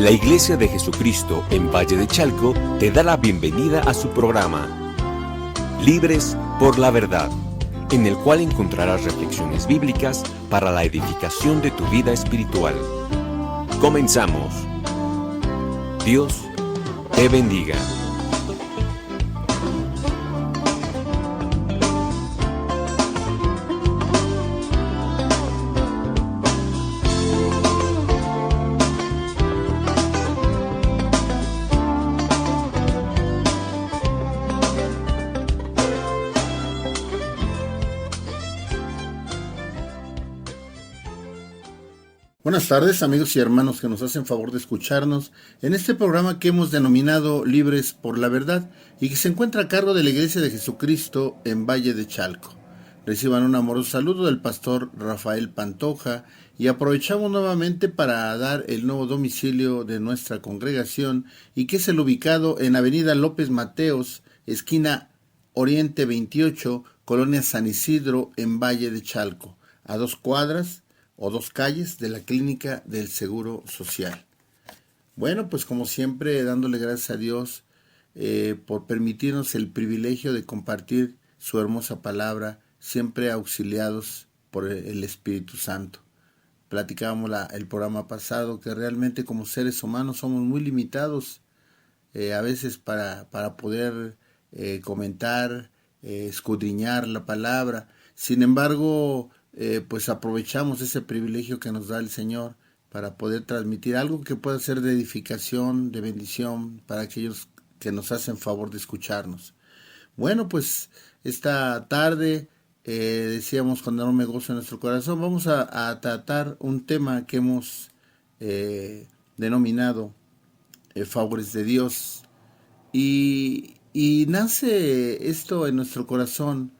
La Iglesia de Jesucristo en Valle de Chalco te da la bienvenida a su programa Libres por la Verdad, en el cual encontrarás reflexiones bíblicas para la edificación de tu vida espiritual. Comenzamos. Dios te bendiga. Buenas tardes, amigos y hermanos que nos hacen favor de escucharnos en este programa que hemos denominado Libres por la Verdad y que se encuentra a cargo de la Iglesia de Jesucristo en Valle de Chalco. Reciban un amoroso saludo del pastor Rafael Pantoja y aprovechamos nuevamente para dar el nuevo domicilio de nuestra congregación y que es el ubicado en Avenida López Mateos, esquina Oriente 28, Colonia San Isidro en Valle de Chalco, a 2 cuadras o 2 calles de la Clínica del Seguro Social. Bueno, pues como siempre, dándole gracias a Dios por permitirnos el privilegio de compartir su hermosa palabra, siempre auxiliados por el Espíritu Santo. Platicábamos el programa pasado que realmente como seres humanos somos muy limitados a veces para poder comentar, escudriñar la palabra. Sin embargo, pues aprovechamos ese privilegio que nos da el Señor para poder transmitir algo que pueda ser de edificación, de bendición para aquellos que nos hacen favor de escucharnos. Bueno, pues esta tarde decíamos con enorme gozo en nuestro corazón, vamos a tratar un tema que hemos denominado favores de Dios y nace esto en nuestro corazón.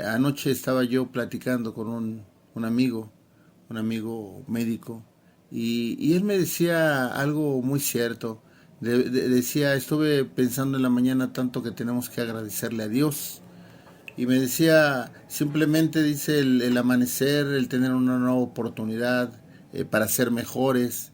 Anoche estaba yo platicando con un amigo médico, y él me decía algo muy cierto. Decía, estuve pensando en la mañana tanto que tenemos que agradecerle a Dios. Y me decía, simplemente dice el amanecer, el tener una nueva oportunidad para ser mejores.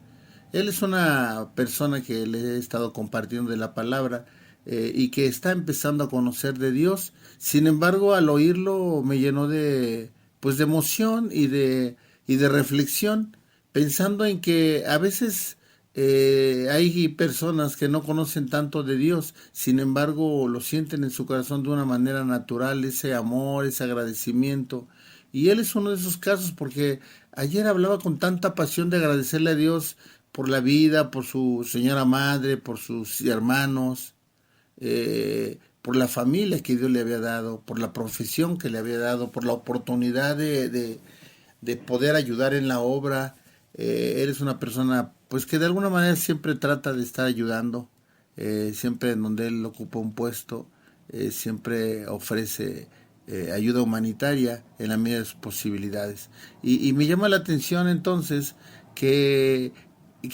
Él es una persona que le he estado compartiendo de la palabra y que está empezando a conocer de Dios. Sin embargo, al oírlo me llenó de emoción y de reflexión, pensando en que a veces hay personas que no conocen tanto de Dios, sin embargo lo sienten en su corazón de una manera natural, ese amor, ese agradecimiento. Y él es uno de esos casos, porque ayer hablaba con tanta pasión de agradecerle a Dios por la vida, por su señora madre, por sus hermanos, por la familia que Dios le había dado, por la profesión que le había dado, por la oportunidad de poder ayudar en la obra. Eres una persona pues que de alguna manera siempre trata de estar ayudando, siempre en donde él ocupa un puesto, siempre ofrece ayuda humanitaria en la medida de sus posibilidades. Y me llama la atención entonces que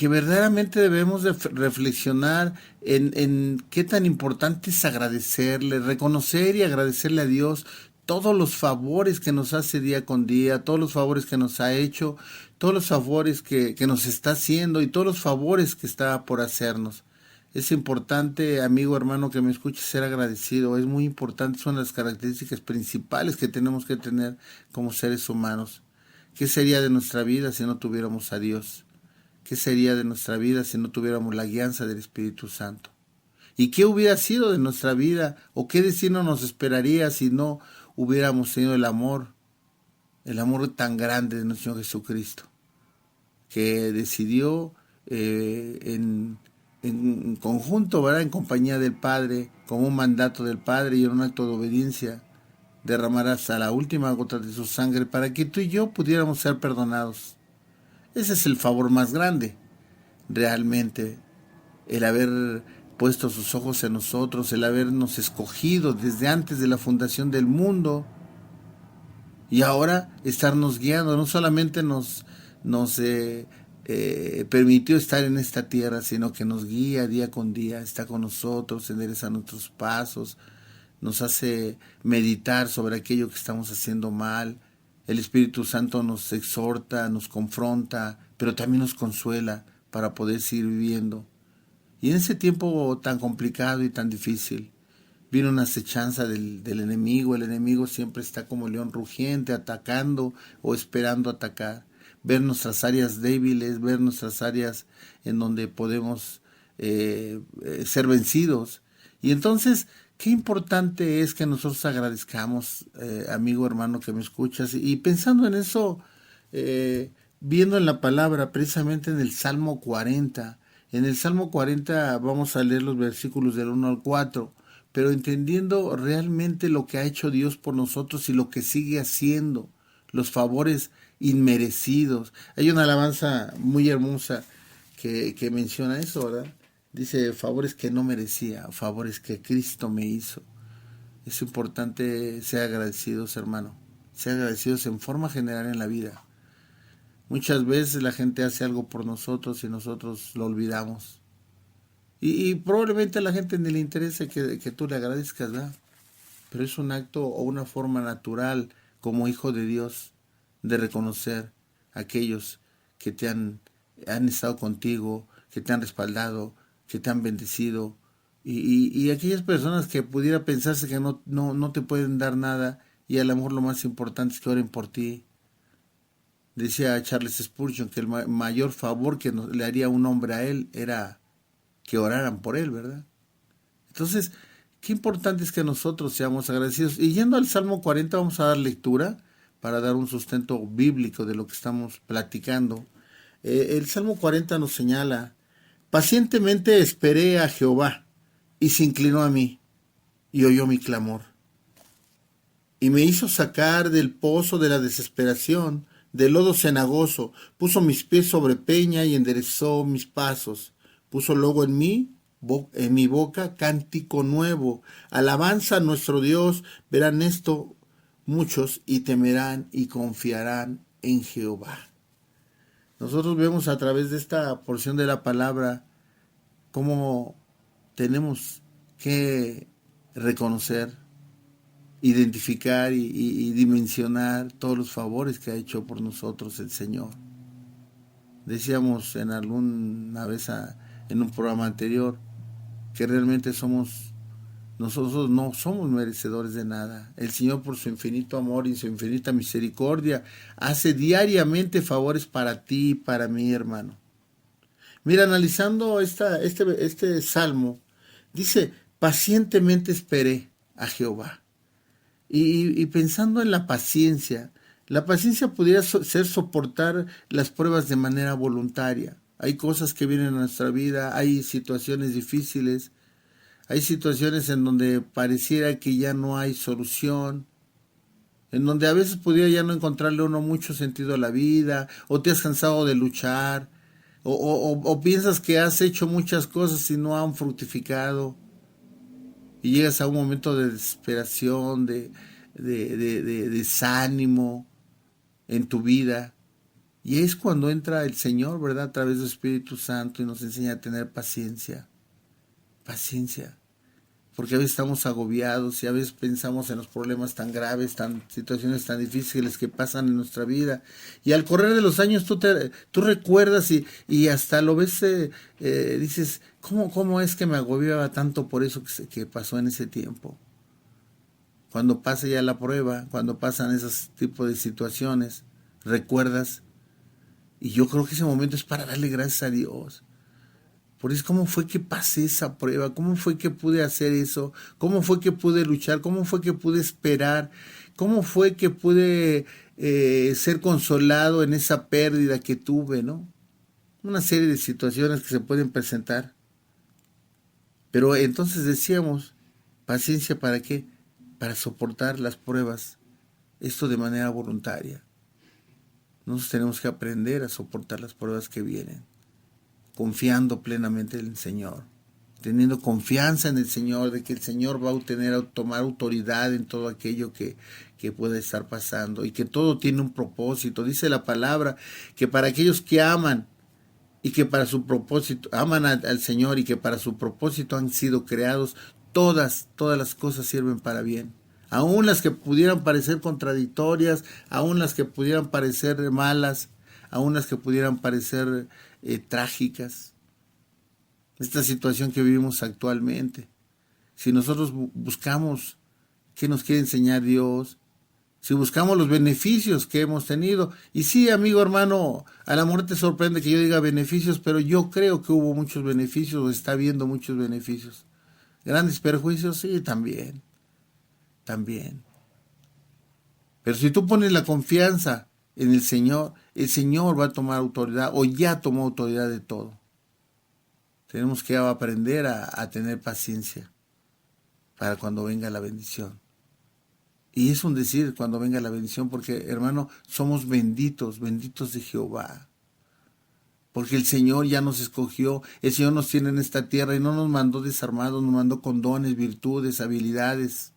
verdaderamente debemos de reflexionar en qué tan importante es agradecerle, reconocer y agradecerle a Dios todos los favores que nos hace día con día, todos los favores que nos ha hecho, todos los favores que nos está haciendo y todos los favores que está por hacernos. Es importante, amigo, hermano, que me escuches, ser agradecido. Es muy importante, son las características principales que tenemos que tener como seres humanos. ¿Qué sería de nuestra vida si no tuviéramos a Dios? ¿Qué sería de nuestra vida si no tuviéramos la guianza del Espíritu Santo? ¿Y qué hubiera sido de nuestra vida? ¿O qué destino nos esperaría si no hubiéramos tenido el amor tan grande de nuestro Señor Jesucristo, que decidió en conjunto, ¿verdad?, en compañía del Padre, con un mandato del Padre y en un acto de obediencia, derramar hasta la última gota de su sangre para que tú y yo pudiéramos ser perdonados? Ese es el favor más grande, realmente, el haber puesto sus ojos en nosotros, el habernos escogido desde antes de la fundación del mundo y ahora estarnos guiando. No solamente nos permitió estar en esta tierra, sino que nos guía día con día, está con nosotros, endereza nuestros pasos, nos hace meditar sobre aquello que estamos haciendo mal. El Espíritu Santo nos exhorta, nos confronta, pero también nos consuela, para poder seguir viviendo. Y en ese tiempo tan complicado y tan difícil, vino una acechanza del enemigo. El enemigo siempre está como león rugiente, atacando o esperando atacar. Ver nuestras áreas débiles, ver nuestras áreas en donde podemos ser vencidos. Y entonces, qué importante es que nosotros agradezcamos, amigo, hermano, que me escuchas. Y pensando en eso, viendo en la palabra, precisamente en el Salmo 40. En el Salmo 40 vamos a leer los versículos del 1 al 4, pero entendiendo realmente lo que ha hecho Dios por nosotros y lo que sigue haciendo, los favores inmerecidos. Hay una alabanza muy hermosa que menciona eso, ¿verdad? Dice, favores que no merecía, favores que Cristo me hizo. Es importante ser agradecidos, hermano, ser agradecidos en forma general en la vida. Muchas veces la gente hace algo por nosotros y nosotros lo olvidamos. Y probablemente a la gente ni le interese que tú le agradezcas, ¿verdad? Pero es un acto o una forma natural como hijo de Dios de reconocer a aquellos que te han estado contigo, que te han respaldado, que te han bendecido. Y aquellas personas que pudiera pensarse que no te pueden dar nada y a lo mejor lo más importante es que oren por ti. Decía Charles Spurgeon que el mayor favor que le haría un hombre a él era que oraran por él, ¿verdad? Entonces, qué importante es que nosotros seamos agradecidos. Y yendo al Salmo 40 vamos a dar lectura para dar un sustento bíblico de lo que estamos platicando. El Salmo 40 nos señala, pacientemente esperé a Jehová y se inclinó a mí y oyó mi clamor. Y me hizo sacar del pozo de la desesperación, del lodo cenagoso, puso mis pies sobre peña y enderezó mis pasos. Puso luego en mi boca cántico nuevo. Alabanza a nuestro Dios. Verán esto muchos y temerán y confiarán en Jehová. Nosotros vemos a través de esta porción de la palabra cómo tenemos que reconocer, identificar y dimensionar todos los favores que ha hecho por nosotros el Señor. Decíamos en alguna vez en un programa anterior que realmente nosotros no somos merecedores de nada. El Señor, por su infinito amor y su infinita misericordia, hace diariamente favores para ti y para mí, hermano. Mira, analizando este salmo, dice, pacientemente esperé a Jehová. Y pensando en la paciencia pudiera ser soportar las pruebas de manera voluntaria. Hay cosas que vienen a nuestra vida, hay situaciones difíciles, hay situaciones en donde pareciera que ya no hay solución, en donde a veces pudiera ya no encontrarle uno mucho sentido a la vida, o te has cansado de luchar, o piensas que has hecho muchas cosas y no han fructificado, y llegas a un momento de desesperación, de desánimo en tu vida. Y es cuando entra el Señor, ¿verdad? A través del Espíritu Santo y nos enseña a tener paciencia. Paciencia. Porque a veces estamos agobiados y a veces pensamos en los problemas tan graves, situaciones tan difíciles que pasan en nuestra vida. Y al correr de los años tú recuerdas y hasta lo ves, dices, ¿cómo es que me agobiaba tanto por eso que pasó en ese tiempo? Cuando pasa ya la prueba, cuando pasan esos tipos de situaciones, recuerdas. Y yo creo que ese momento es para darle gracias a Dios. Por eso, ¿cómo fue que pasé esa prueba? ¿Cómo fue que pude hacer eso? ¿Cómo fue que pude luchar? ¿Cómo fue que pude esperar? ¿Cómo fue que pude ser consolado en esa pérdida que tuve, ¿no? Una serie de situaciones que se pueden presentar. Pero entonces decíamos, ¿paciencia para qué? Para soportar las pruebas. Esto de manera voluntaria. Nosotros tenemos que aprender a soportar las pruebas que vienen, confiando plenamente en el Señor, teniendo confianza en el Señor, de que el Señor va a tomar autoridad en todo aquello que pueda estar pasando y que todo tiene un propósito. Dice la palabra que para aquellos que aman y que para su propósito, aman al Señor y que para su propósito han sido creados, todas las cosas sirven para bien. Aún las que pudieran parecer contradictorias, aún las que pudieran parecer malas, aún las que pudieran parecer trágicas, esta situación que vivimos actualmente. Si nosotros buscamos qué nos quiere enseñar Dios, si buscamos los beneficios que hemos tenido, y sí, amigo, hermano, a la muerte te sorprende que yo diga beneficios, pero yo creo que hubo muchos beneficios, o está habiendo muchos beneficios. Grandes perjuicios, sí, también. Pero si tú pones la confianza en el Señor va a tomar autoridad, o ya tomó autoridad de todo. Tenemos que aprender a tener paciencia para cuando venga la bendición. Y es un decir cuando venga la bendición, porque, hermano, somos benditos de Jehová. Porque el Señor ya nos escogió, el Señor nos tiene en esta tierra y no nos mandó desarmados, nos mandó con dones, virtudes, habilidades.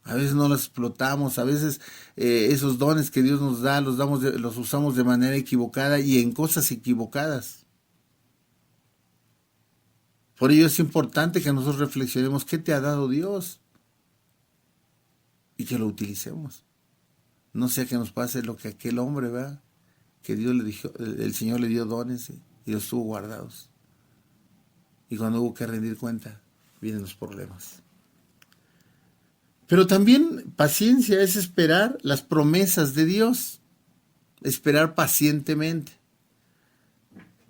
A veces no las explotamos, a veces esos dones que Dios nos da los usamos de manera equivocada y en cosas equivocadas. Por ello es importante que nosotros reflexionemos qué te ha dado Dios y que lo utilicemos. No sea que nos pase lo que aquel hombre, ¿verdad? Que Dios le dijo, el Señor le dio dones y los tuvo guardados. Y cuando hubo que rendir cuenta, vienen los problemas. Pero también paciencia es esperar las promesas de Dios, esperar pacientemente.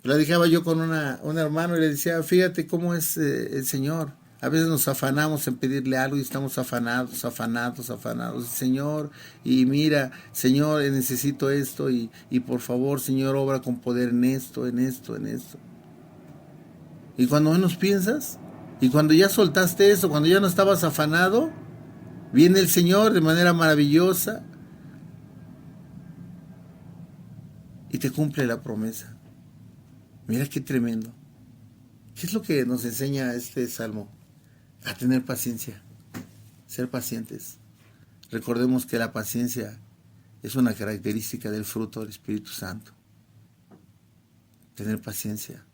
Platicaba yo con un hermano y le decía, fíjate cómo es el Señor. A veces nos afanamos en pedirle algo y estamos afanados. Señor, y mira, Señor, necesito esto y por favor, Señor, obra con poder en esto. Y cuando menos piensas, y cuando ya soltaste eso, cuando ya no estabas afanado, viene el Señor de manera maravillosa y te cumple la promesa. Mira qué tremendo. ¿Qué es lo que nos enseña este salmo? A tener paciencia, ser pacientes. Recordemos que la paciencia es una característica del fruto del Espíritu Santo. Tener paciencia,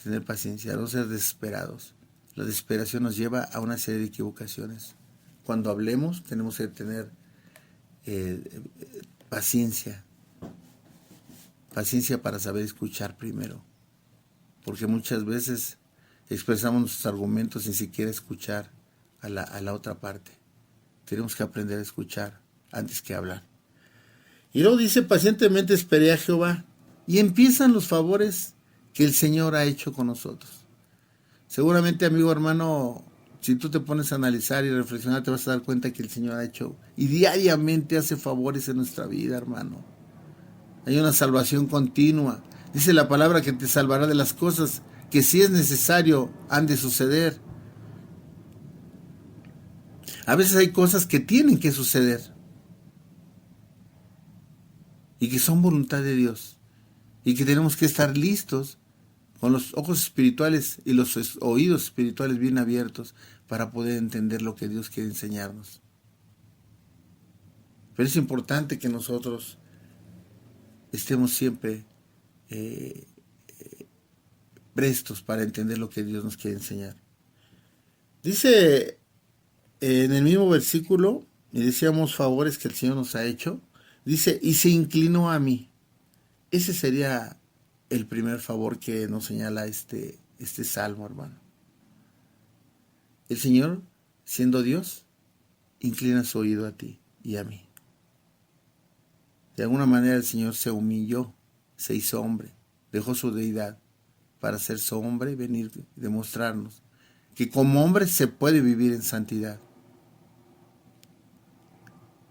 no ser desesperados. La desesperación nos lleva a una serie de equivocaciones. Cuando hablemos tenemos que tener paciencia para saber escuchar primero, porque muchas veces expresamos nuestros argumentos sin siquiera escuchar a la otra parte. Tenemos que aprender a escuchar antes que hablar. Y luego dice, pacientemente esperé a Jehová, y empiezan los favores que el Señor ha hecho con nosotros. Seguramente, amigo, hermano, si tú te pones a analizar y reflexionar, te vas a dar cuenta que el Señor ha hecho y diariamente hace favores en nuestra vida, hermano. Hay una salvación continua. Dice la palabra que te salvará de las cosas que si es necesario han de suceder. A veces hay cosas que tienen que suceder y que son voluntad de Dios y que tenemos que estar listos con los ojos espirituales y los oídos espirituales bien abiertos para poder entender lo que Dios quiere enseñarnos. Pero es importante que nosotros estemos siempre prestos para entender lo que Dios nos quiere enseñar. Dice en el mismo versículo, y decíamos favores que el Señor nos ha hecho, dice, y se inclinó a mí. Ese sería el primer favor que nos señala este salmo, hermano. El Señor, siendo Dios, inclina su oído a ti y a mí. De alguna manera el Señor se humilló, se hizo hombre, dejó su deidad para hacerse hombre y venir y demostrarnos que como hombre se puede vivir en santidad.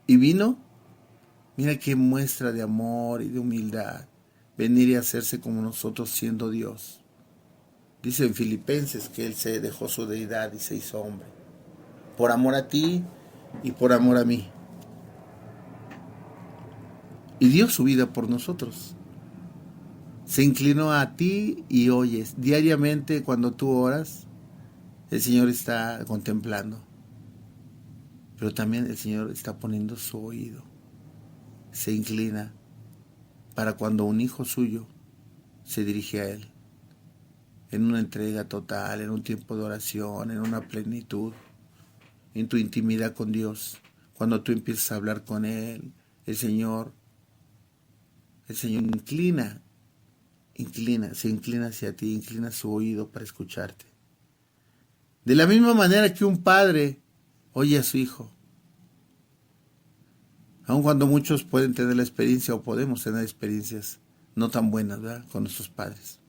Y vino, mira qué muestra de amor y de humildad, venir y hacerse como nosotros siendo Dios. Dice en Filipenses que Él se dejó su deidad y se hizo hombre, por amor a ti y por amor a mí. Y dio su vida por nosotros. Se inclinó a ti y oyes. Diariamente cuando tú oras, el Señor está contemplando. Pero también el Señor está poniendo su oído. Se inclina para cuando un hijo suyo se dirige a Él. En una entrega total, en un tiempo de oración, en una plenitud, en tu intimidad con Dios. Cuando tú empiezas a hablar con Él, el Señor inclina se inclina hacia ti, inclina su oído para escucharte. De la misma manera que un padre oye a su hijo. Aun cuando muchos pueden tener la experiencia o podemos tener experiencias no tan buenas, ¿verdad?, con nuestros padres.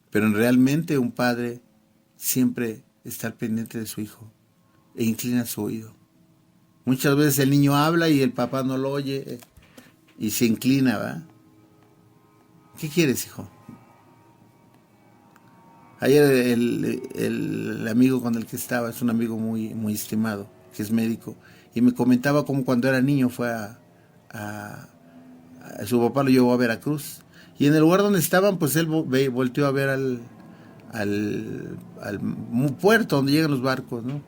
Pero realmente un padre siempre está al pendiente de su hijo e inclina su oído. Muchas veces el niño habla y el papá no lo oye y se inclina, ¿verdad? ¿Qué quieres, hijo? Ayer el amigo con el que estaba, es un amigo muy, muy estimado, que es médico, y me comentaba cómo cuando era niño fue su papá lo llevó a Veracruz, y en el lugar donde estaban, pues él volteó a ver al puerto donde llegan los barcos, ¿no?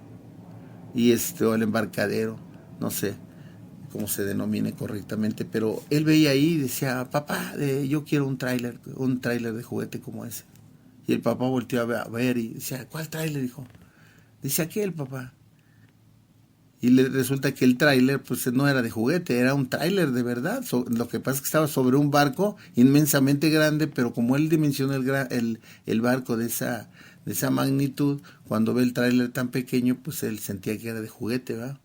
Y o el embarcadero, no sé cómo se denomine correctamente, pero él veía ahí y decía, papá, yo quiero un tráiler de juguete como ese. Y el papá volteó a ver y decía, ¿cuál tráiler, hijo? Dice, aquel, papá. Y resulta que el tráiler pues no era de juguete, era un tráiler de verdad. Lo que pasa es que estaba sobre un barco inmensamente grande, pero como él dimensionó el barco de esa magnitud, cuando ve el tráiler tan pequeño, pues él sentía que era de juguete, ¿va?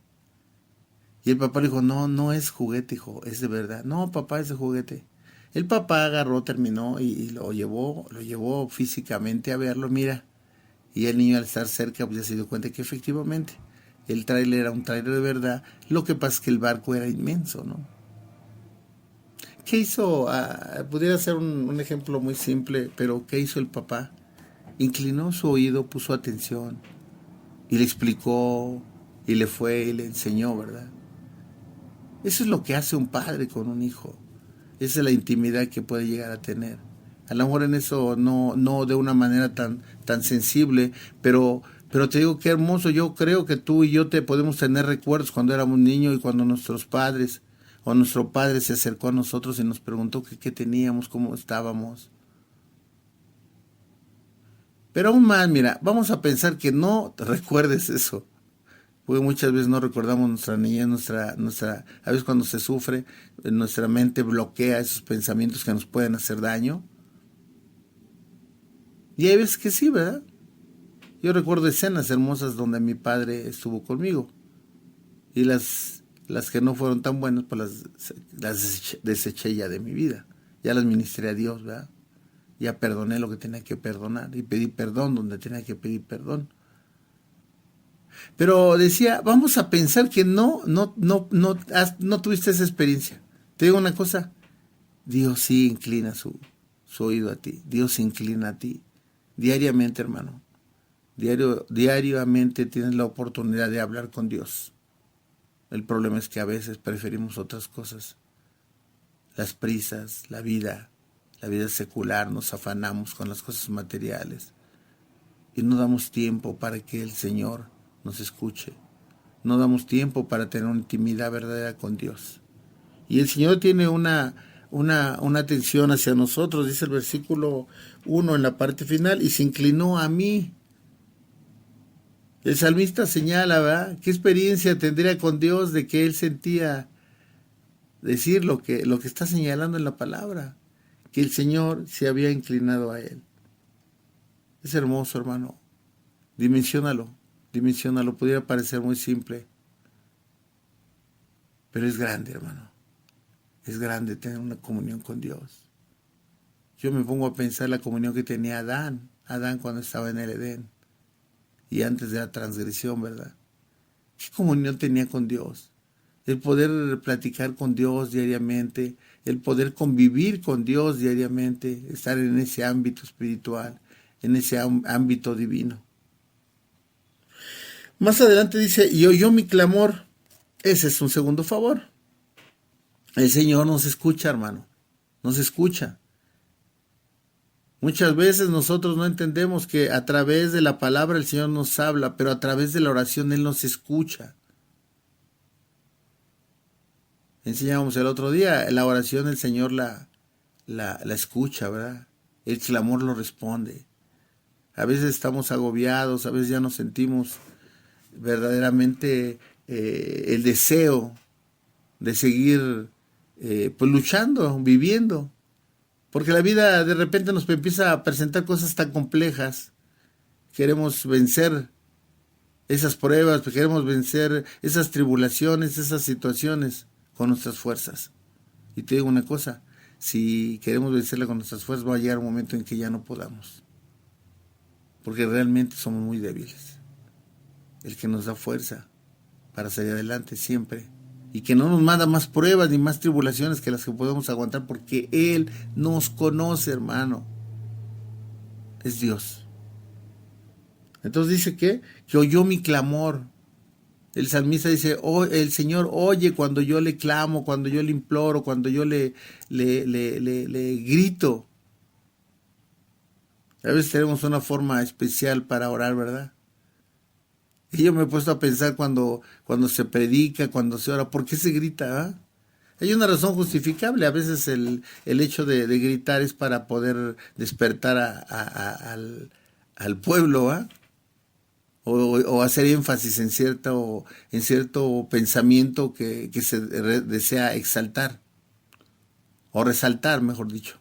Y el papá le dijo, no es juguete, hijo, es de verdad. No, papá, es de juguete. El papá agarró, terminó y lo llevó físicamente a verlo, mira. Y el niño al estar cerca pues ya se dio cuenta que efectivamente el tráiler era un tráiler de verdad. Lo que pasa es que el barco era inmenso, ¿no? ¿Qué hizo? Pudiera ser un ejemplo muy simple, pero ¿qué hizo el papá? Inclinó su oído, puso atención y le explicó y le fue y le enseñó, ¿verdad? Eso es lo que hace un padre con un hijo. Esa es la intimidad que puede llegar a tener. A lo mejor en eso no de una manera tan sensible, pero te digo qué hermoso. Yo creo que tú y yo podemos tener recuerdos cuando éramos niños y cuando nuestros padres o nuestro padre se acercó a nosotros y nos preguntó qué teníamos, cómo estábamos. Pero aún más, mira, vamos a pensar que no recuerdes eso. Porque muchas veces no recordamos nuestra niñez, a veces cuando se sufre, nuestra mente bloquea esos pensamientos que nos pueden hacer daño. Y hay veces que sí, ¿verdad? Yo recuerdo escenas hermosas donde mi padre estuvo conmigo. Y las que no fueron tan buenas, pues las deseché ya de mi vida. Ya las ministré a Dios, ¿verdad? Ya perdoné lo que tenía que perdonar y pedí perdón donde tenía que pedir perdón. Pero decía, vamos a pensar que no tuviste esa experiencia. Te digo una cosa, Dios sí inclina su oído a ti, Dios se inclina a ti, diariamente, hermano. Diariamente tienes la oportunidad de hablar con Dios. El problema es que a veces preferimos otras cosas. Las prisas, la vida secular, nos afanamos con las cosas materiales y no damos tiempo para que el Señor nos escuche. No damos tiempo para tener una intimidad verdadera con Dios. Y el Señor tiene una atención hacia nosotros, dice el versículo 1 en la parte final, y se inclinó a mí. El salmista señala, ¿verdad?, qué experiencia tendría con Dios de que él sentía decir lo que está señalando en la palabra, que el Señor se había inclinado a él. Es hermoso, hermano. Dimensiónalo, pudiera parecer muy simple, pero es grande, hermano. Es grande tener una comunión con Dios. Yo me pongo a pensar la comunión que tenía Adán cuando estaba en el Edén y antes de la transgresión, ¿verdad? ¿Qué comunión tenía con Dios? El poder platicar con Dios diariamente, el poder convivir con Dios diariamente, estar en ese ámbito espiritual, en ese ámbito divino. Más adelante dice, y oyó mi clamor. Ese es un segundo favor. El Señor nos escucha, hermano, nos escucha. Muchas veces nosotros no entendemos que a través de la palabra el Señor nos habla, pero a través de la oración Él nos escucha. Enseñábamos el otro día, la oración el Señor la escucha, ¿verdad? El clamor lo responde. A veces estamos agobiados, a veces ya nos sentimos verdaderamente el deseo de seguir pues luchando, viviendo. Porque la vida de repente nos empieza a presentar cosas tan complejas. Queremos vencer esas pruebas, queremos vencer esas tribulaciones, esas situaciones con nuestras fuerzas. Y te digo una cosa, si queremos vencerla con nuestras fuerzas, va a llegar un momento en que ya no podamos. Porque realmente somos muy débiles. El que nos da fuerza para salir adelante siempre. Y que no nos manda más pruebas ni más tribulaciones que las que podemos aguantar, porque Él nos conoce, hermano. Es Dios. Entonces dice que oyó mi clamor. El salmista dice, oh, el Señor oye cuando yo le clamo, cuando yo le imploro, cuando yo le grito. A veces tenemos una forma especial para orar, ¿verdad? Y yo me he puesto a pensar cuando se predica, cuando se ora, ¿por qué se grita? ¿Ah? Hay una razón justificable. A veces el hecho de gritar es para poder despertar al pueblo, ¿ah? O hacer énfasis en cierto pensamiento que se desea exaltar, o resaltar, mejor dicho.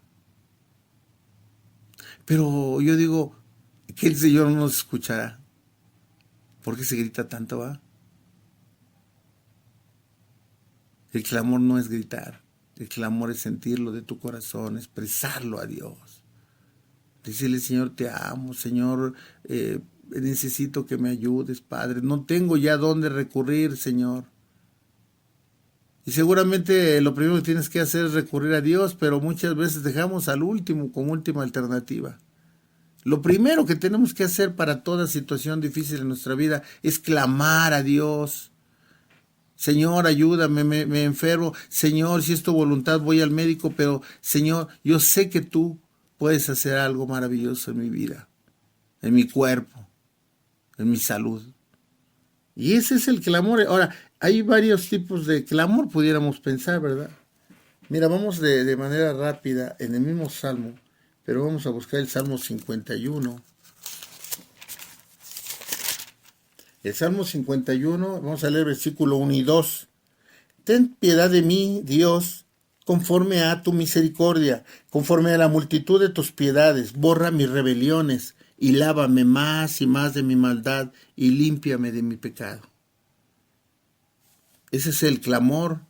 Pero yo digo que el Señor no nos escuchará. ¿Por qué se grita tanto, va? El clamor no es gritar. El clamor es sentirlo de tu corazón, expresarlo a Dios. Decirle, Señor, te amo, Señor, necesito que me ayudes, Padre. No tengo ya dónde recurrir, Señor. Y seguramente lo primero que tienes que hacer es recurrir a Dios, pero muchas veces dejamos al último como última alternativa. Lo primero que tenemos que hacer para toda situación difícil en nuestra vida es clamar a Dios. Señor, ayúdame, me enfermo. Señor, si es tu voluntad, voy al médico, pero Señor, yo sé que tú puedes hacer algo maravilloso en mi vida, en mi cuerpo, en mi salud. Y ese es el clamor. Ahora, hay varios tipos de clamor, pudiéramos pensar, ¿verdad? Mira, vamos de manera rápida en el mismo Salmo, pero vamos a buscar el Salmo 51. El Salmo 51, vamos a leer versículo 1 y 2. Ten piedad de mí, Dios, conforme a tu misericordia, conforme a la multitud de tus piedades. Borra mis rebeliones y lávame más y más de mi maldad y límpiame de mi pecado. Ese es el clamor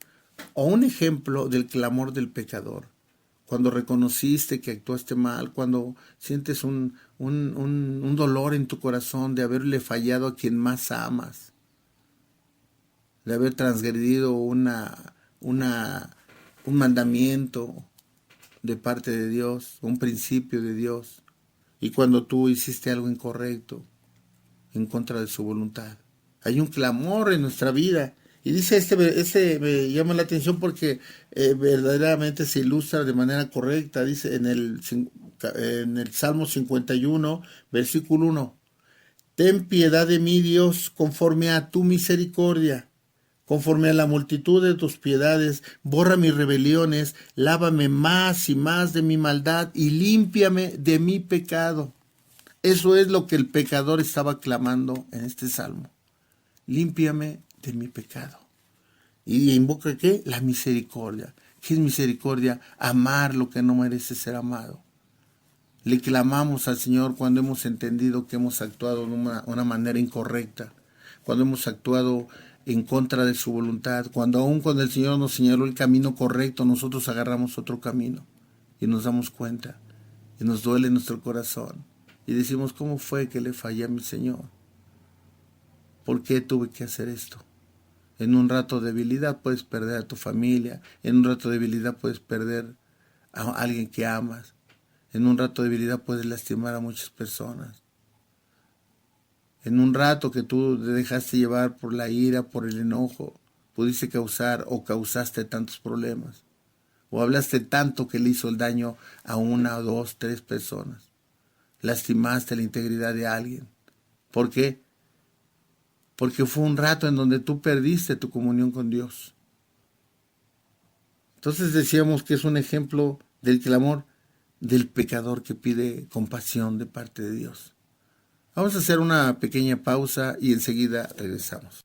o un ejemplo del clamor del pecador. Cuando reconociste que actuaste mal, cuando sientes un dolor en tu corazón de haberle fallado a quien más amas, de haber transgredido un mandamiento de parte de Dios, un principio de Dios, y cuando tú hiciste algo incorrecto en contra de su voluntad. Hay un clamor en nuestra vida. Y dice este me llama la atención porque verdaderamente se ilustra de manera correcta. Dice en el Salmo 51, versículo 1. Ten piedad de mí, Dios, conforme a tu misericordia, conforme a la multitud de tus piedades. Borra mis rebeliones, lávame más y más de mi maldad y límpiame de mi pecado. Eso es lo que el pecador estaba clamando en este salmo. Límpiame de mi pecado. Y invoca ¿qué? La misericordia. ¿Qué es misericordia? Amar lo que no merece ser amado. Le clamamos al Señor cuando hemos entendido que hemos actuado de una manera incorrecta, cuando hemos actuado en contra de su voluntad, cuando el Señor nos señaló el camino correcto, nosotros agarramos otro camino y nos damos cuenta y nos duele nuestro corazón y decimos, ¿cómo fue que le fallé a mi Señor? ¿Por qué tuve que hacer esto? En un rato de debilidad puedes perder a tu familia, en un rato de debilidad puedes perder a alguien que amas, en un rato de debilidad puedes lastimar a muchas personas. En un rato que tú te dejaste llevar por la ira, por el enojo, pudiste causar o causaste tantos problemas. O hablaste tanto que le hizo el daño a 1, 2, 3 personas. Lastimaste la integridad de alguien. ¿Por qué? Porque fue un rato en donde tú perdiste tu comunión con Dios. Entonces decíamos que es un ejemplo del clamor del pecador que pide compasión de parte de Dios. Vamos a hacer una pequeña pausa y enseguida regresamos.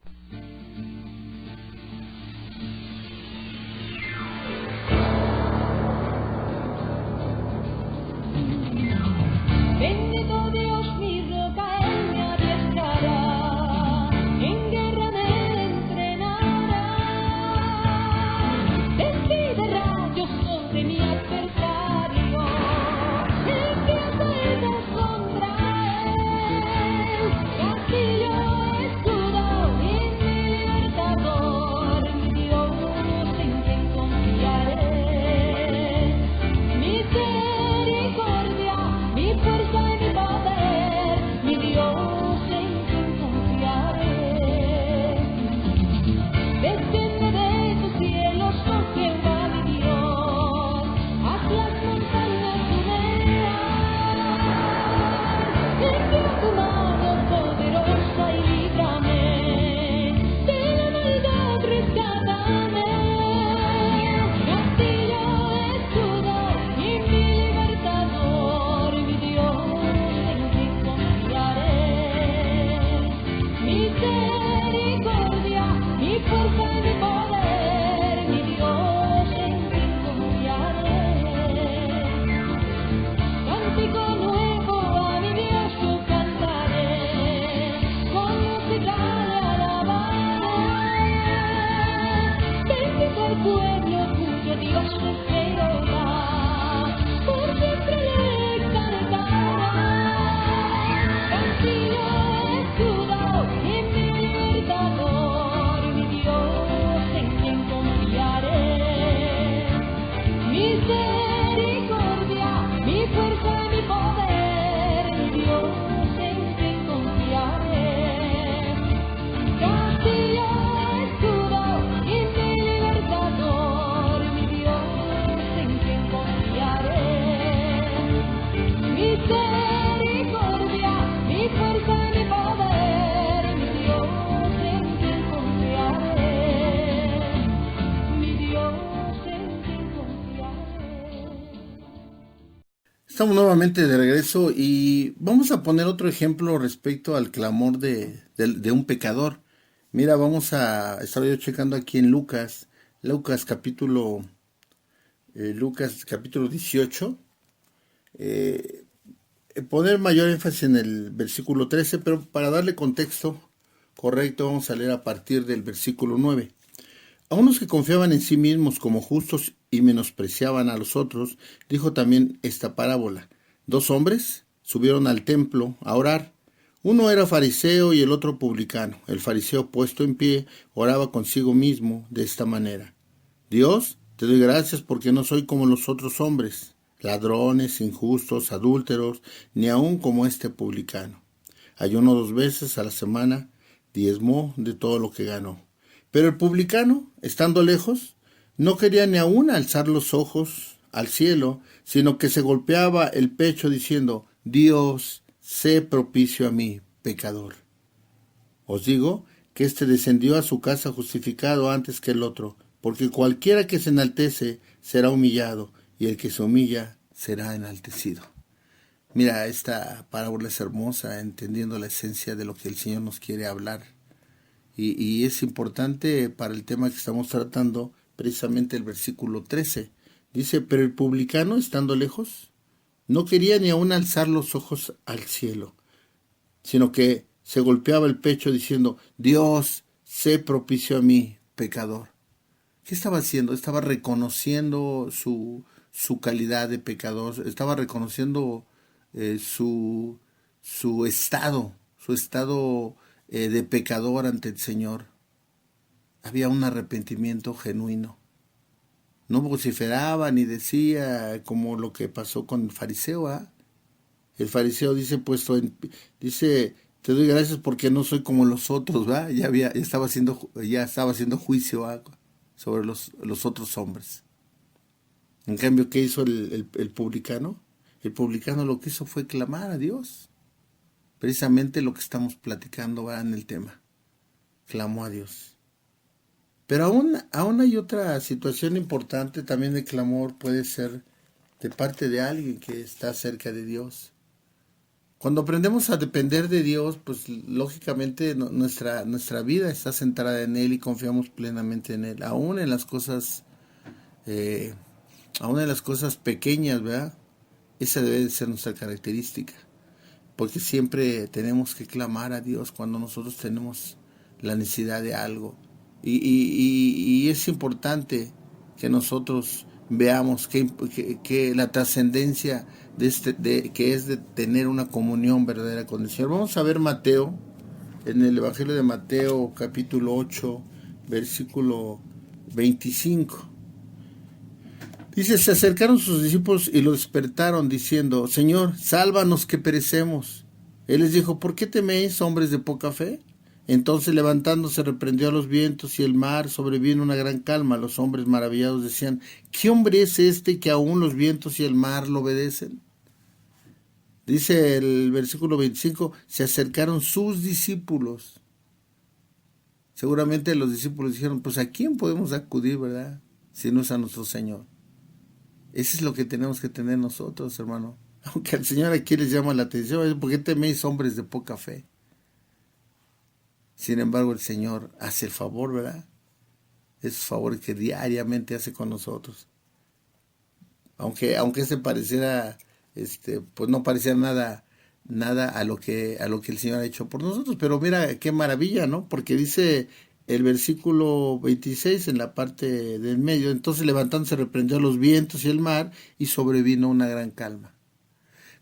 Estamos nuevamente de regreso y vamos a poner otro ejemplo respecto al clamor de un pecador. Mira, estar yo checando aquí en Lucas capítulo 18, poner mayor énfasis en el versículo 13, pero para darle contexto correcto vamos a leer a partir del versículo 9. A unos que confiaban en sí mismos como justos y menospreciaban a los otros, dijo también esta parábola. 2 hombres subieron al templo a orar. Uno era fariseo y el otro publicano. El fariseo, puesto en pie, oraba consigo mismo de esta manera. Dios, te doy gracias porque no soy como los otros hombres, ladrones, injustos, adúlteros, ni aun como este publicano. Ayuno 2 veces a la semana, diezmó de todo lo que ganó. Pero el publicano, estando lejos, no quería ni aún alzar los ojos al cielo, sino que se golpeaba el pecho diciendo, Dios, sé propicio a mí, pecador. Os digo que éste descendió a su casa justificado antes que el otro, porque cualquiera que se enaltece será humillado, y el que se humilla será enaltecido. Mira, esta parábola es hermosa, entendiendo la esencia de lo que el Señor nos quiere hablar. Y es importante para el tema que estamos tratando, precisamente el versículo 13. Dice, pero el publicano, estando lejos, no quería ni aún alzar los ojos al cielo, sino que se golpeaba el pecho diciendo, Dios, sé propicio a mí, pecador. ¿Qué estaba haciendo? Estaba reconociendo su calidad de pecador, estaba reconociendo su estado de pecador ante el Señor. Había un arrepentimiento genuino. No vociferaba ni decía como lo que pasó con el fariseo. El fariseo dice, te doy gracias porque no soy como los otros, ¿va? Ya estaba haciendo juicio sobre los otros hombres. En cambio, ¿qué hizo el publicano? El publicano lo que hizo fue clamar a Dios. Precisamente lo que estamos platicando va en el tema. Clamó a Dios. Pero aún hay otra situación importante también de clamor, puede ser de parte de alguien que está cerca de Dios. Cuando aprendemos a depender de Dios, pues lógicamente nuestra vida está centrada en Él y confiamos plenamente en Él, aún en las cosas pequeñas, ¿verdad? Esa debe de ser nuestra característica, porque siempre tenemos que clamar a Dios cuando nosotros tenemos la necesidad de algo. Y es importante que nosotros veamos que la trascendencia que es de tener una comunión verdadera con el Señor. Vamos a ver Mateo, en el Evangelio de Mateo, capítulo 8, versículo 25. Dice, se acercaron sus discípulos y lo despertaron diciendo, Señor, sálvanos que perecemos. Él les dijo, ¿por qué teméis, hombres de poca fe? Entonces levantándose reprendió a los vientos y el mar, sobrevino una gran calma. Los hombres maravillados decían, ¿qué hombre es este que aún los vientos y el mar lo obedecen? Dice el versículo 25, se acercaron sus discípulos. Seguramente los discípulos dijeron, pues ¿a quién podemos acudir, verdad? Si no es a nuestro Señor. Eso es lo que tenemos que tener nosotros, hermano. Aunque al Señor aquí les llama la atención, ¿por qué teméis, hombres de poca fe? Sin embargo, el Señor hace el favor, ¿verdad? Esos favores que diariamente hace con nosotros. Aunque se pareciera, pues no pareciera nada a lo que el Señor ha hecho por nosotros. Pero mira qué maravilla, ¿no? Porque dice el versículo 26 en la parte del medio, entonces levantándose reprendió a los vientos y el mar y sobrevino una gran calma.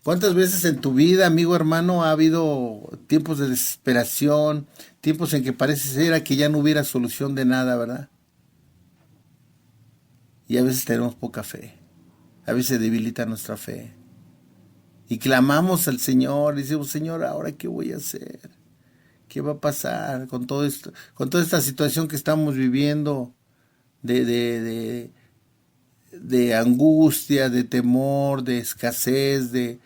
¿Cuántas veces en tu vida, amigo, hermano, ha habido tiempos de desesperación, tiempos en que parece ser que ya no hubiera solución de nada, verdad? Y a veces tenemos poca fe, a veces debilita nuestra fe. Y clamamos al Señor, y decimos, Señor, ¿ahora qué voy a hacer? ¿Qué va a pasar con todo esto, con toda esta situación que estamos viviendo de angustia, de temor, de escasez, de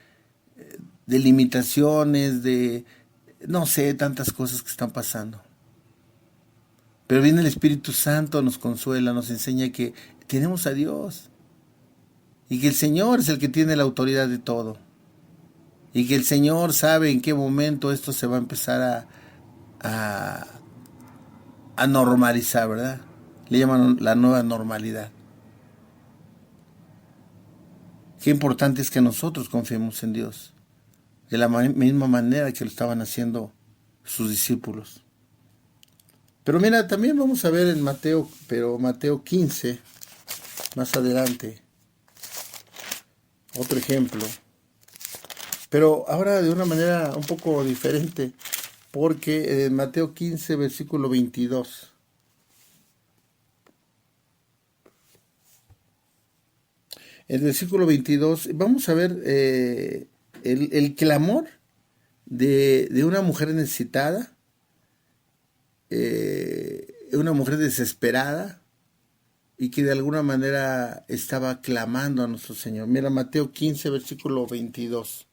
limitaciones, no sé, tantas cosas que están pasando? Pero viene el Espíritu Santo, nos consuela, nos enseña que tenemos a Dios y que el Señor es el que tiene la autoridad de todo, y que el Señor sabe en qué momento esto se va a empezar a, a normalizar, ¿verdad? Le llaman la nueva normalidad. Qué importante es que nosotros confiemos en Dios, de la misma manera que lo estaban haciendo sus discípulos. Pero mira, también vamos a ver en Mateo, pero Mateo 15, más adelante, otro ejemplo. Pero ahora de una manera un poco diferente, porque en Mateo 15, versículo 22. El versículo 22, vamos a ver el clamor de una mujer necesitada, una mujer desesperada y que de alguna manera estaba clamando a nuestro Señor. Mira, Mateo 15, versículo 22.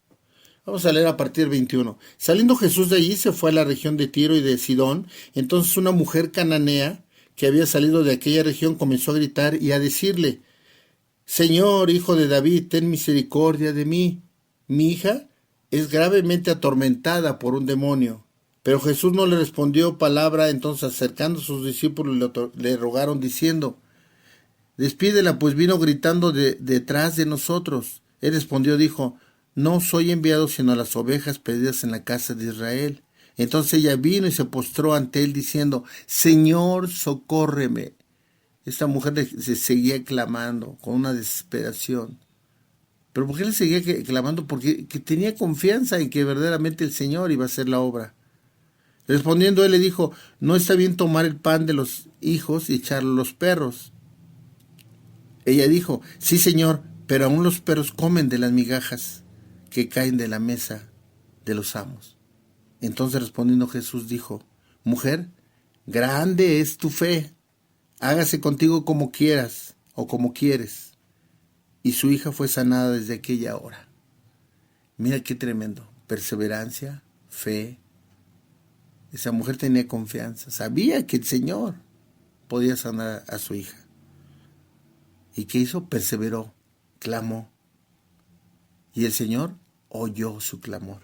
Vamos a leer a partir del 21. Saliendo Jesús de allí se fue a la región de Tiro y de Sidón. Entonces una mujer cananea que había salido de aquella región comenzó a gritar y a decirle: Señor, hijo de David, ten misericordia de mí. Mi hija es gravemente atormentada por un demonio. Pero Jesús no le respondió palabra. Entonces, acercando a sus discípulos, le rogaron diciendo: Despídela, pues vino gritando detrás de nosotros. Él respondió, dijo: No soy enviado sino a las ovejas perdidas en la casa de Israel. Entonces ella vino y se postró ante él diciendo: Señor, socórreme. Esta mujer se seguía clamando con una desesperación. ¿Pero por qué le seguía clamando? Porque tenía confianza en que verdaderamente el Señor iba a hacer la obra. Respondiendo él le dijo: No está bien tomar el pan de los hijos y echarlo a los perros. Ella dijo: Sí, Señor, pero aún los perros comen de las migajas que caen de la mesa de los amos. Entonces respondiendo Jesús dijo: Mujer, grande es tu fe. Hágase contigo como quieras o como quieres. Y su hija fue sanada desde aquella hora. Mira qué tremendo. Perseverancia, fe. Esa mujer tenía confianza. Sabía que el Señor podía sanar a su hija. ¿Y qué hizo? Perseveró, clamó. Y el Señor oyó su clamor.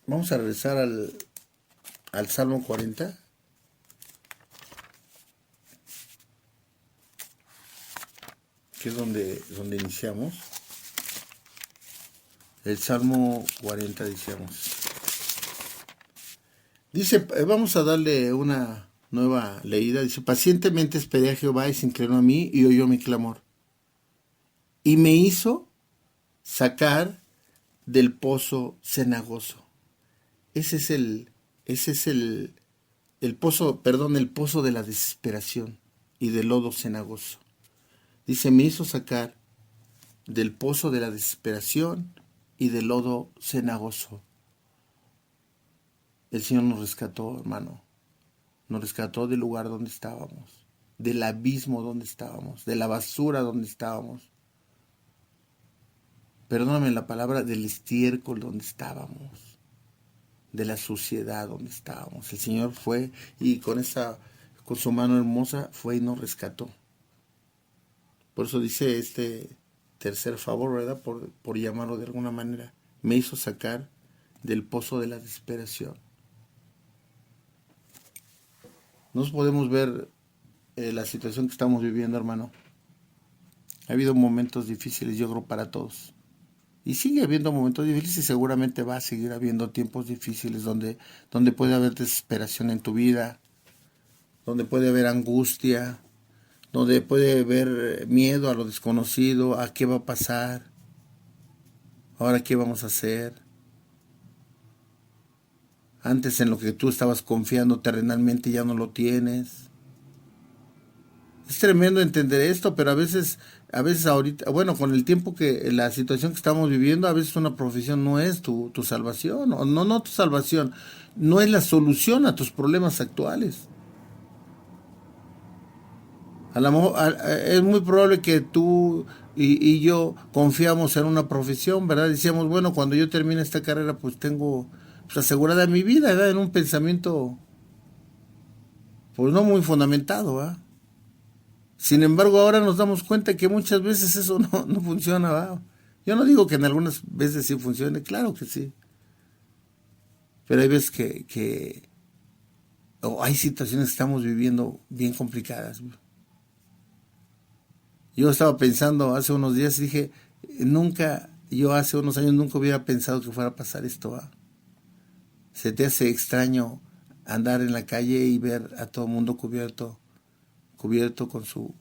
Vamos a regresar al Salmo 40. Que es donde iniciamos. El Salmo 40 decíamos. Dice, vamos a darle una nueva leída. Dice: Pacientemente esperé a Jehová y se inclinó a mí y oyó mi clamor. Y me hizo sacar del pozo cenagoso. Ese es el pozo, el pozo de la desesperación y del lodo cenagoso. Dice: me hizo sacar del pozo de la desesperación y del lodo cenagoso. El Señor nos rescató, hermano. Nos rescató del lugar donde estábamos, del abismo donde estábamos, de la basura donde estábamos. Perdóname la palabra, del estiércol donde estábamos, de la suciedad donde estábamos. El Señor fue y con su mano hermosa fue y nos rescató. Por eso dice este tercer favor, ¿verdad? Por llamarlo de alguna manera. Me hizo sacar del pozo de la desesperación. Nos podemos ver la situación que estamos viviendo, hermano. Ha habido momentos difíciles, yo creo, para todos. Y sigue habiendo momentos difíciles y seguramente va a seguir habiendo tiempos difíciles donde puede haber desesperación en tu vida, donde puede haber angustia, donde puede haber miedo a lo desconocido, a qué va a pasar, ahora qué vamos a hacer. Antes en lo que tú estabas confiando terrenalmente ya no lo tienes. Es tremendo entender esto, pero a veces ahorita, bueno, con el tiempo la situación que estamos viviendo, a veces una profesión no es tu salvación, o no tu salvación, no es la solución a tus problemas actuales. A lo mejor es muy probable que tú y yo confiamos en una profesión, ¿verdad? Decíamos, bueno, cuando yo termine esta carrera, pues tengo asegurada mi vida, ¿verdad? En un pensamiento, pues no muy fundamentado, ¿verdad? Sin embargo, ahora nos damos cuenta que muchas veces eso no funciona, ¿va? Yo no digo que en algunas veces sí funcione, claro que sí. Pero hay veces o hay situaciones que estamos viviendo bien complicadas. Yo estaba pensando hace unos días y dije, yo hace unos años nunca hubiera pensado que fuera a pasar esto, ¿va? Se te hace extraño andar en la calle y ver a todo el mundo cubierto su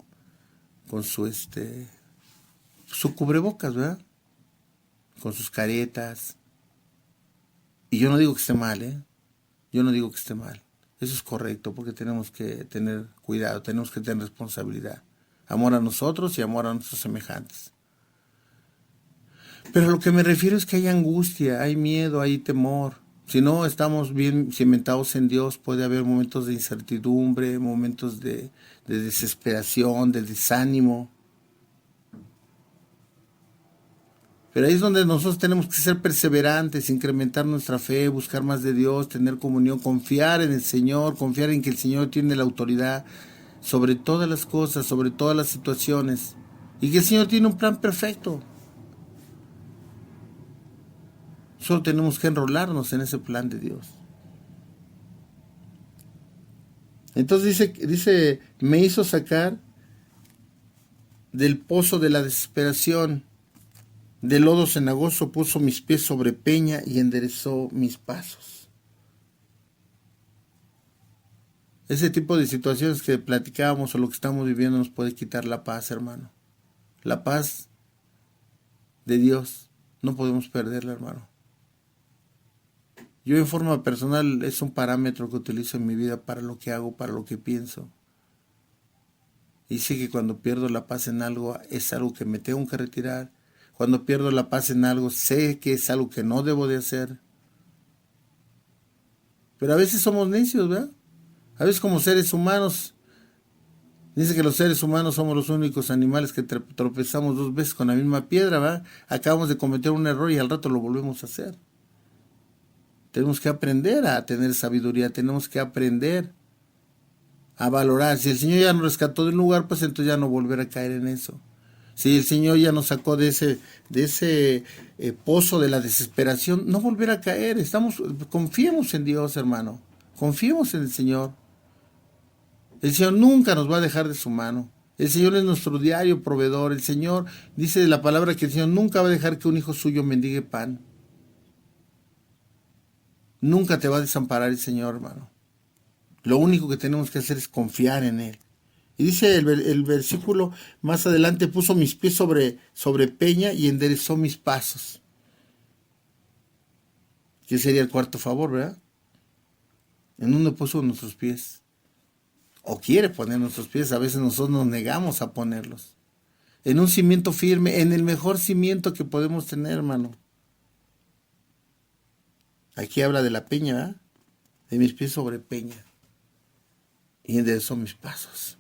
cubrebocas, ¿verdad? Con sus caretas. Y yo no digo que esté mal, ¿eh? Yo no digo que esté mal. Eso es correcto porque tenemos que tener cuidado, tenemos que tener responsabilidad. Amor a nosotros y amor a nuestros semejantes. Pero lo que me refiero es que hay angustia, hay miedo, hay temor. Si no estamos bien cimentados en Dios, puede haber momentos de incertidumbre, momentos de desesperación, de desánimo. Pero ahí es donde nosotros tenemos que ser perseverantes, incrementar nuestra fe, buscar más de Dios, tener comunión, confiar en el Señor, confiar en que el Señor tiene la autoridad sobre todas las cosas, sobre todas las situaciones, y que el Señor tiene un plan perfecto. Solo tenemos que enrolarnos en ese plan de Dios. Entonces dice, me hizo sacar del pozo de la desesperación, de lodo cenagoso puso mis pies sobre peña y enderezó mis pasos. Ese tipo de situaciones que platicábamos o lo que estamos viviendo nos puede quitar la paz, hermano. La paz de Dios, no podemos perderla, hermano. Yo en forma personal es un parámetro que utilizo en mi vida para lo que hago, para lo que pienso. Y sé que cuando pierdo la paz en algo es algo que me tengo que retirar. Cuando pierdo la paz en algo sé que es algo que no debo de hacer. Pero a veces somos necios, ¿verdad? A veces como seres humanos, dice que los seres humanos somos los únicos animales que tropezamos 2 veces con la misma piedra, ¿verdad? Acabamos de cometer un error y al rato lo volvemos a hacer. Tenemos que aprender a tener sabiduría, tenemos que aprender a valorar. Si el Señor ya nos rescató de un lugar, pues entonces ya no volver a caer en eso. Si el Señor ya nos sacó de ese pozo de la desesperación, no volver a caer. Confiemos en Dios, hermano. Confiemos en el Señor. El Señor nunca nos va a dejar de su mano. El Señor es nuestro diario proveedor. El Señor dice la palabra que el Señor nunca va a dejar que un hijo suyo mendigue pan. Nunca te va a desamparar el Señor, hermano. Lo único que tenemos que hacer es confiar en Él. Y dice el versículo más adelante, puso mis pies sobre peña y enderezó mis pasos. ¿Qué sería el cuarto favor, verdad? ¿En dónde puso nuestros pies? O quiere poner nuestros pies, a veces nosotros nos negamos a ponerlos. En un cimiento firme, en el mejor cimiento que podemos tener, hermano. Aquí habla de la peña, ¿verdad? De mis pies sobre peña. Y enderezó mis pasos.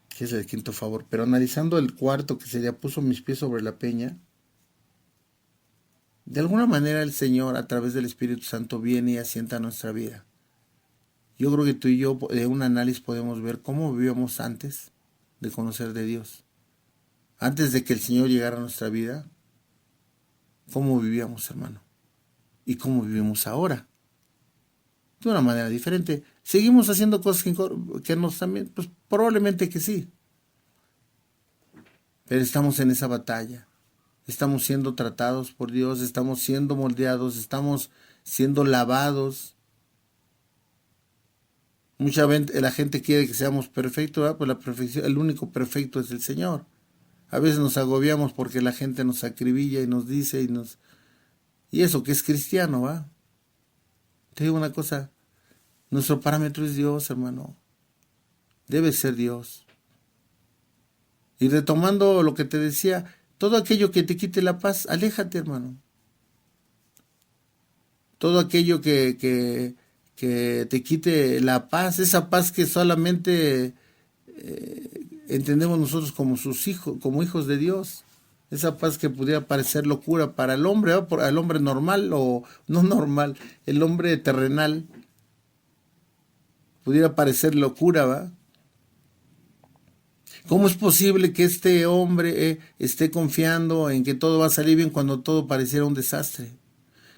Que es el quinto favor. Pero analizando el cuarto, que sería puso mis pies sobre la peña, de alguna manera el Señor a través del Espíritu Santo viene y asienta nuestra vida. Yo creo que tú y yo de un análisis podemos ver cómo vivíamos antes de conocer de Dios. Antes de que el Señor llegara a nuestra vida, cómo vivíamos, hermano. Y cómo vivimos ahora. De una manera diferente. ¿Seguimos haciendo cosas que nos también? Pues probablemente que sí. Pero estamos en esa batalla. Estamos siendo tratados por Dios, estamos siendo moldeados, estamos siendo lavados. Mucha gente, la gente quiere que seamos perfectos, ¿verdad? Pues la perfección, el único perfecto es el Señor. A veces nos agobiamos porque la gente nos acribilla y nos dice y eso que es cristiano, ¿va? Te digo una cosa, nuestro parámetro es Dios, hermano. Debe ser Dios. Y retomando lo que te decía, todo aquello que te quite la paz, aléjate, hermano. Todo aquello que te quite la paz, esa paz que solamente entendemos nosotros como sus hijos, como hijos de Dios. Esa paz que pudiera parecer locura para el hombre, ¿no? Para el hombre normal o no normal, el hombre terrenal. Pudiera parecer locura, ¿va? ¿Cómo es posible que este hombre esté confiando en que todo va a salir bien cuando todo pareciera un desastre?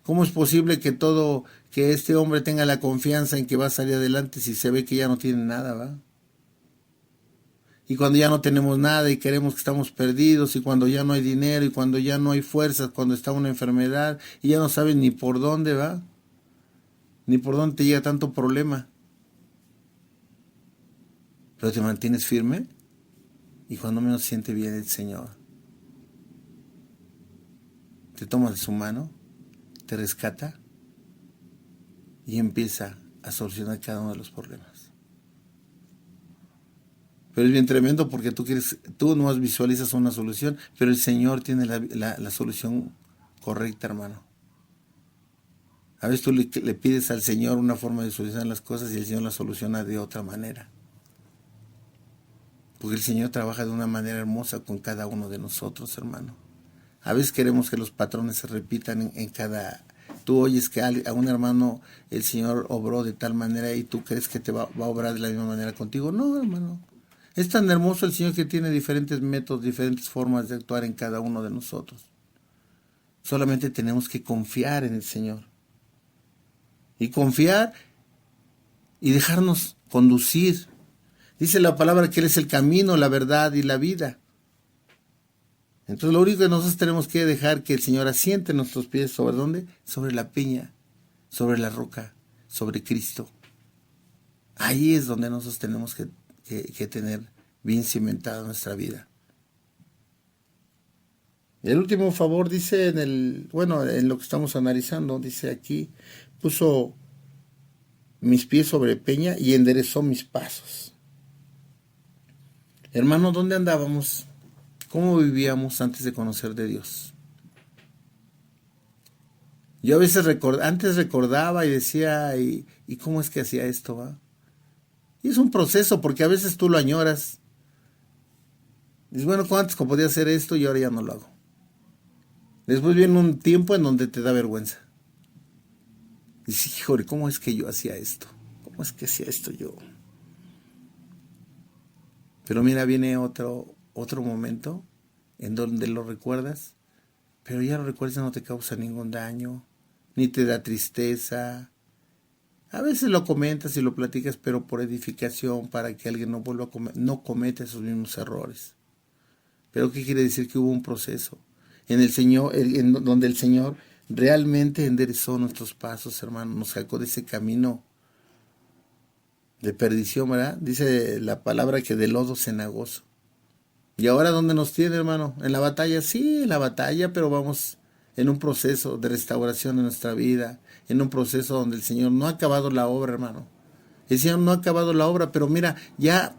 ¿Cómo es posible que este hombre tenga la confianza en que va a salir adelante si se ve que ya no tiene nada, va? Y cuando ya no tenemos nada y queremos que estamos perdidos, y cuando ya no hay dinero, y cuando ya no hay fuerzas, cuando está una enfermedad, y ya no sabes ni por dónde va, ni por dónde te llega tanto problema. Pero te mantienes firme, y cuando menos siente bien el Señor, te toma de su mano, te rescata, y empieza a solucionar cada uno de los problemas. Pero es bien tremendo porque tú nomás visualizas una solución, pero el Señor tiene la solución correcta, hermano. A veces tú le pides al Señor una forma de solucionar las cosas y el Señor la soluciona de otra manera. Porque el Señor trabaja de una manera hermosa con cada uno de nosotros, hermano. A veces queremos que los patrones se repitan en cada... Tú oyes que a un hermano el Señor obró de tal manera y tú crees que te va a obrar de la misma manera contigo. No, hermano. Es tan hermoso el Señor que tiene diferentes métodos, diferentes formas de actuar en cada uno de nosotros. Solamente tenemos que confiar en el Señor. Y confiar y dejarnos conducir. Dice la palabra que Él es el camino, la verdad y la vida. Entonces lo único que nosotros tenemos que dejar que el Señor asiente nuestros pies, ¿sobre dónde? Sobre la peña, sobre la roca, sobre Cristo. Ahí es donde nosotros tenemos que tener bien cimentada nuestra vida. El último favor dice en lo que estamos analizando, dice aquí, puso mis pies sobre peña y enderezó mis pasos. Hermano, ¿dónde andábamos? ¿Cómo vivíamos antes de conocer de Dios? Yo a veces antes recordaba y decía, ¿y cómo es que hacía esto, va? Y es un proceso, porque a veces tú lo añoras. Dices, bueno, antes podía hacer esto y ahora ya no lo hago. Después viene un tiempo en donde te da vergüenza. Dices, híjole, ¿cómo es que yo hacía esto? ¿Cómo es que hacía esto yo? Pero mira, viene otro momento en donde lo recuerdas, pero ya lo recuerdas, no te causa ningún daño, ni te da tristeza. A veces lo comentas y lo platicas, pero por edificación, para que alguien no cometa esos mismos errores. Pero ¿qué quiere decir? Que hubo un proceso en el Señor, donde el Señor realmente enderezó nuestros pasos, hermano, nos sacó de ese camino de perdición, ¿verdad? Dice la palabra que de lodo cenagoso. ¿Y ahora dónde nos tiene, hermano? ¿En la batalla? Sí, en la batalla, pero vamos en un proceso de restauración de nuestra vida, en un proceso donde el Señor no ha acabado la obra, hermano. El Señor no ha acabado la obra, pero mira, ya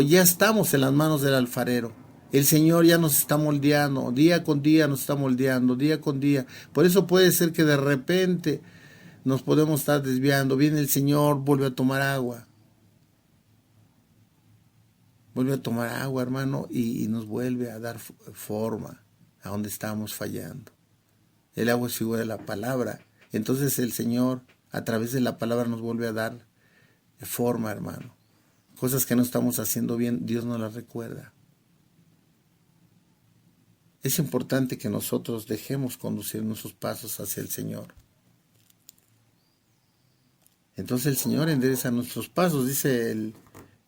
ya estamos en las manos del alfarero. El Señor ya nos está moldeando, día con día nos está moldeando, día con día. Por eso puede ser que de repente nos podemos estar desviando. Viene el Señor, vuelve a tomar agua. Vuelve a tomar agua, hermano, y nos vuelve a dar forma a donde estábamos fallando. El agua es figura de la palabra. Entonces el Señor, a través de la palabra, nos vuelve a dar forma, hermano. Cosas que no estamos haciendo bien, Dios nos las recuerda. Es importante que nosotros dejemos conducir nuestros pasos hacia el Señor. Entonces el Señor endereza nuestros pasos, dice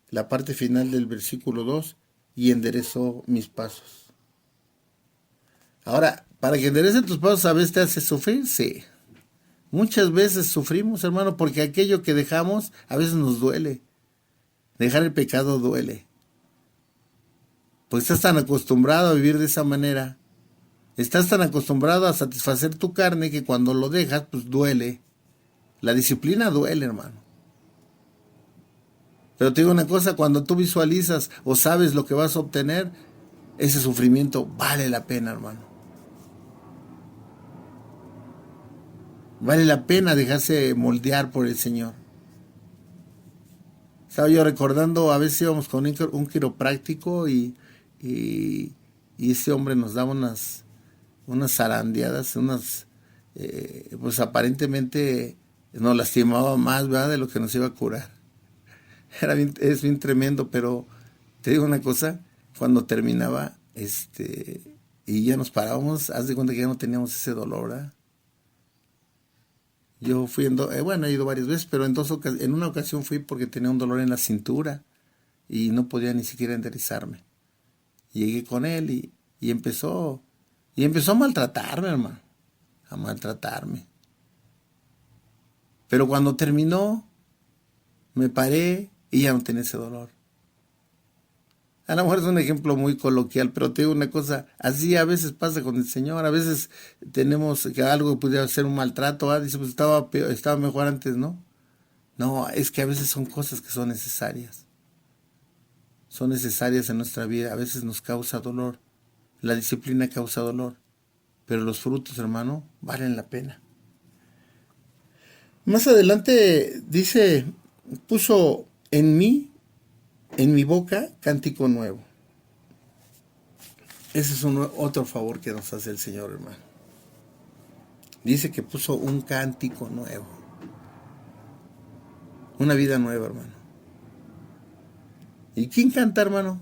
la parte final del versículo 2, y enderezó mis pasos. Ahora, para que enderecen tus pasos, ¿a veces te hace sufrir? Sí. Muchas veces sufrimos, hermano, porque aquello que dejamos a veces nos duele. Dejar el pecado duele. Pues estás tan acostumbrado a vivir de esa manera. Estás tan acostumbrado a satisfacer tu carne que cuando lo dejas, pues duele. La disciplina duele, hermano. Pero te digo una cosa, cuando tú visualizas o sabes lo que vas a obtener, ese sufrimiento vale la pena, hermano. Vale la pena dejarse moldear por el Señor. Estaba yo recordando, a veces íbamos con un quiropráctico y este hombre nos daba unas zarandeadas, pues aparentemente nos lastimaba más, ¿verdad?, de lo que nos iba a curar. Es bien tremendo, pero Te digo una cosa, cuando terminaba, y ya nos parábamos, haz de cuenta que ya no teníamos ese dolor, ¿verdad? Yo fui he ido varias veces, pero en una ocasión fui porque tenía un dolor en la cintura y no podía ni siquiera enderezarme. Llegué con él y empezó a maltratarme, hermano, a maltratarme. Pero cuando terminó, me paré y ya no tenía ese dolor. A lo mejor es un ejemplo muy coloquial, pero te digo una cosa, así a veces pasa con el Señor, a veces tenemos que algo pudiera ser un maltrato, dice, pues estaba mejor antes, ¿no? No, es que a veces son cosas que son necesarias en nuestra vida, a veces nos causa dolor, la disciplina causa dolor, pero los frutos, hermano, valen la pena. Más adelante dice, puso en mi boca, cántico nuevo. Ese es otro favor que nos hace el Señor, hermano. Dice que puso un cántico nuevo. Una vida nueva, hermano. ¿Y quién canta, hermano?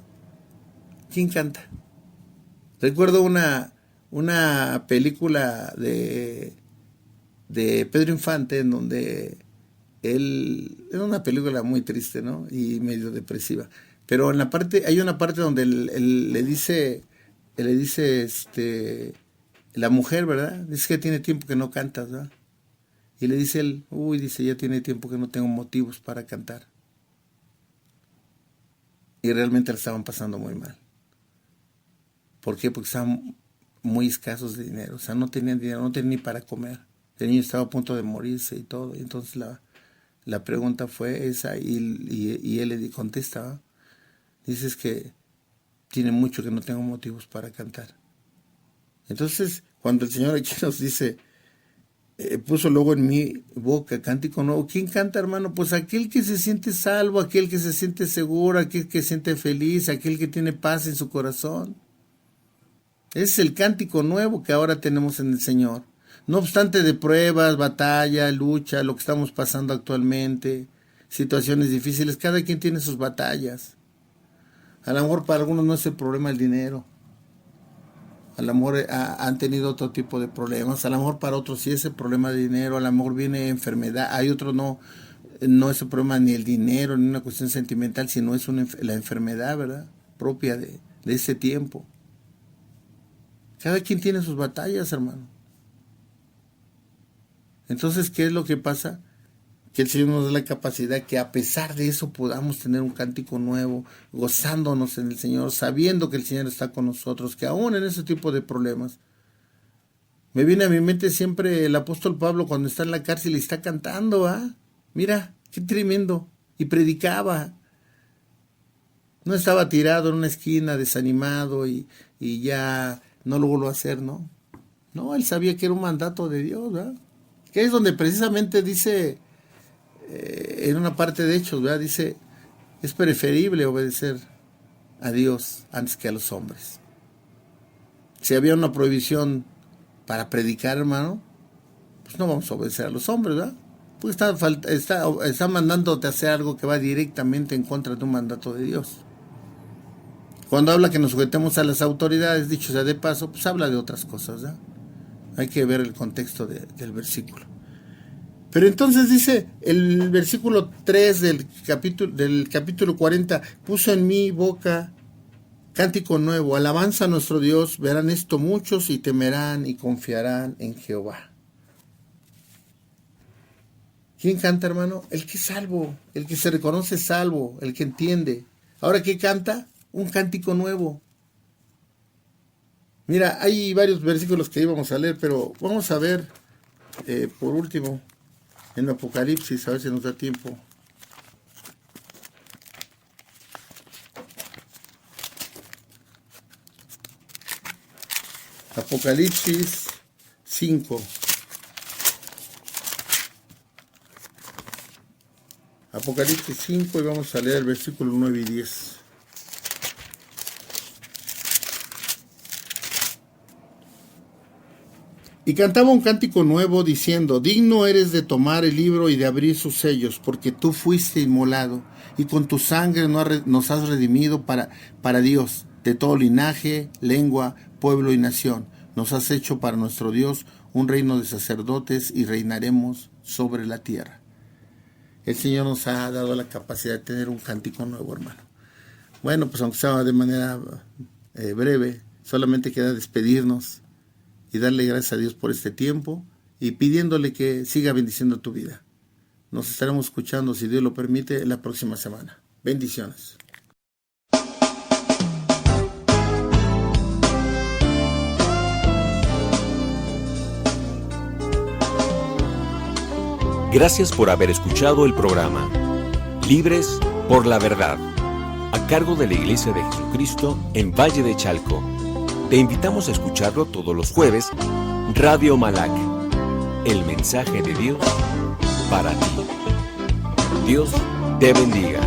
¿Quién canta? Recuerdo una película de Pedro Infante en donde era una película muy triste, ¿no? Y medio depresiva. Pero hay una parte donde él le dice, la mujer, ¿verdad? Dice que tiene tiempo que no cantas, ¿verdad? Y le dice él, dice, ya tiene tiempo que no tengo motivos para cantar. Y realmente le estaban pasando muy mal. ¿Por qué? Porque estaban muy escasos de dinero. O sea, no tenían dinero, no tenían ni para comer. El niño estaba a punto de morirse y todo. Y entonces la pregunta fue esa y él le contesta, ¿no? Dices que tiene mucho que no tengo motivos para cantar. Entonces, cuando el Señor aquí nos dice, puso luego en mi boca cántico nuevo, ¿quién canta, hermano? Pues aquel que se siente salvo, aquel que se siente seguro, aquel que se siente feliz, aquel que tiene paz en su corazón. Ese es el cántico nuevo que ahora tenemos en el Señor. No obstante de pruebas, batalla, lucha, lo que estamos pasando actualmente, situaciones difíciles, cada quien tiene sus batallas. A lo mejor para algunos no es el problema el dinero. A lo mejor han tenido otro tipo de problemas. A lo mejor para otros sí es el problema de dinero. A lo mejor viene enfermedad. Hay otros no es el problema ni el dinero, ni una cuestión sentimental, sino es la enfermedad, ¿verdad? Propia de ese tiempo. Cada quien tiene sus batallas, hermano. Entonces, ¿qué es lo que pasa? Que el Señor nos da la capacidad que a pesar de eso podamos tener un cántico nuevo, gozándonos en el Señor, sabiendo que el Señor está con nosotros, que aún en ese tipo de problemas. Me viene a mi mente siempre el apóstol Pablo cuando está en la cárcel y está cantando, Mira, qué tremendo. Y predicaba. No estaba tirado en una esquina, desanimado y ya no lo volvió a hacer, ¿no? No, él sabía que era un mandato de Dios, ¿verdad? Que es donde precisamente dice, en una parte de Hechos, ¿verdad? Dice, es preferible obedecer a Dios antes que a los hombres. Si había una prohibición para predicar, hermano, pues no vamos a obedecer a los hombres, ¿verdad? Pues está mandándote a hacer algo que va directamente en contra de un mandato de Dios. Cuando habla que nos sujetemos a las autoridades, dicho sea de paso, pues habla de otras cosas, ¿verdad? Hay que ver el contexto del versículo. Pero entonces dice el versículo 3 del capítulo 40, puso en mi boca cántico nuevo, alabanza a nuestro Dios, verán esto muchos y temerán y confiarán en Jehová. ¿Quién canta, hermano? El que es salvo, el que se reconoce salvo, el que entiende. ¿Ahora qué canta? Un cántico nuevo. Mira, hay varios versículos que íbamos a leer, pero vamos a ver, por último, en Apocalipsis, a ver si nos da tiempo. Apocalipsis 5. Apocalipsis 5 y vamos a leer el versículo 9 y 10. Y cantaba un cántico nuevo diciendo: digno eres de tomar el libro y de abrir sus sellos, porque tú fuiste inmolado, y con tu sangre nos has redimido para Dios, de todo linaje, lengua, pueblo y nación. Nos has hecho para nuestro Dios un reino de sacerdotes y reinaremos sobre la tierra. El Señor nos ha dado la capacidad de tener un cántico nuevo, hermano. Bueno, pues aunque sea de manera breve, solamente queda despedirnos y darle gracias a Dios por este tiempo y pidiéndole que siga bendiciendo tu vida. Nos estaremos escuchando, si Dios lo permite, la próxima semana. Bendiciones. Gracias por haber escuchado el programa Libres por la Verdad, a cargo de la Iglesia de Jesucristo en Valle de Chalco. Te invitamos a escucharlo todos los jueves, Radio Malac, el mensaje de Dios para ti. Dios te bendiga.